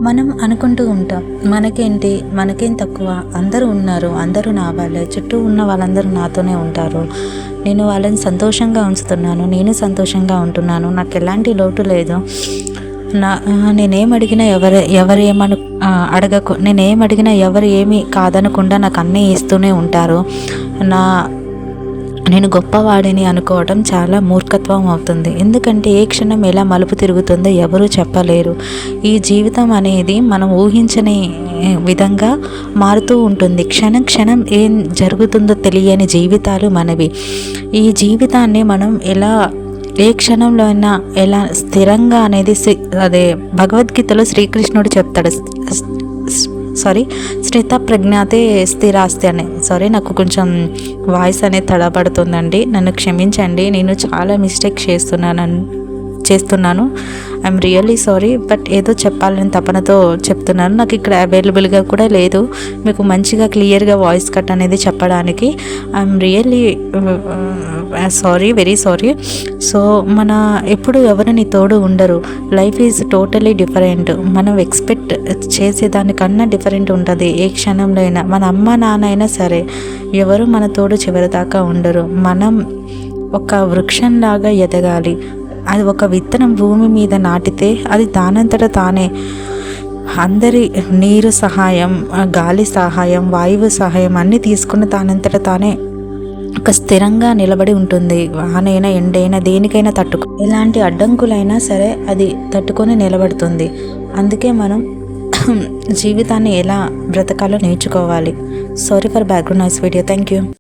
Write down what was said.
మనం అనుకుంటూ ఉంటాం, మనకేంటి, మనకేం తక్కువ, అందరూ ఉన్నారు, అందరూ నా వాళ్ళే, చుట్టూ ఉన్న వాళ్ళందరూ నాతోనే ఉంటారు, నేను వాళ్ళని సంతోషంగా ఉంచుతున్నాను, నేను సంతోషంగా ఉంటున్నాను, నాకు ఎలాంటి లోటు లేదు, నా నేనేం అడిగినా ఎవరేమను నేనేం అడిగినా ఎవరు ఏమి కాదనకుండా నాకు అన్నీ ఇస్తూనే ఉంటారు. నేను గొప్పవాడిని అనుకోవడం చాలా మూర్ఖత్వం అవుతుంది. ఎందుకంటే ఏ క్షణం ఎలా మలుపు తిరుగుతుందో ఎవరూ చెప్పలేరు. ఈ జీవితం అనేది మనం ఊహించని విధంగా మారుతూ ఉంటుంది. క్షణం క్షణం ఏం జరుగుతుందో తెలియని జీవితాలు మనవి. ఈ జీవితాన్ని మనం ఏ క్షణంలో అయినా ఎలా స్థిరంగా అనేది భగవద్గీతలో శ్రీకృష్ణుడు చెప్తాడు. స్థిత ప్రజ్ఞాతే స్థిరాస్తి అని. నాకు కొంచెం వాయిస్ అనేది తడబడుతుందండి, నన్ను క్షమించండి. నేను చాలా మిస్టేక్ చేస్తున్నాను. I'm really sorry. బట్ ఏదో చెప్పాలని తపనతో చెప్తున్నాను. నాకు ఇక్కడ అవైలబుల్గా కూడా లేదు మీకు మంచిగా క్లియర్గా వాయిస్ కట్ అనేది చెప్పడానికి. I'm really sorry, very sorry. So ఎప్పుడు ఎవరిని తోడు ఉండరు. Life is totally different. మనం ఎక్స్పెక్ట్ చేసేదానికన్నా డిఫరెంట్ ఉంటుంది. ఏ క్షణంలో అయినా మన అమ్మ నాన్న అయినా సరే ఎవరు మన తోడు చివరి దాకా ఉండరు. మనం ఒక వృక్షంలాగా ఎదగాలి. అది ఒక విత్తనం భూమి మీద నాటితే అది దానంతట తానే అందరి నీరు సహాయం, గాలి సహాయం, వాయువు సహాయం అన్నీ తీసుకుని దానంతట తానే ఒక స్థిరంగా నిలబడి ఉంటుంది. వానైనా ఎండైనా దేనికైనా ఎలాంటి అడ్డంకులైనా సరే అది తట్టుకొని నిలబడుతుంది. అందుకే మనం జీవితాన్ని ఎలా బ్రతకాలో నేర్చుకోవాలి. Sorry for background noise video. Thank you.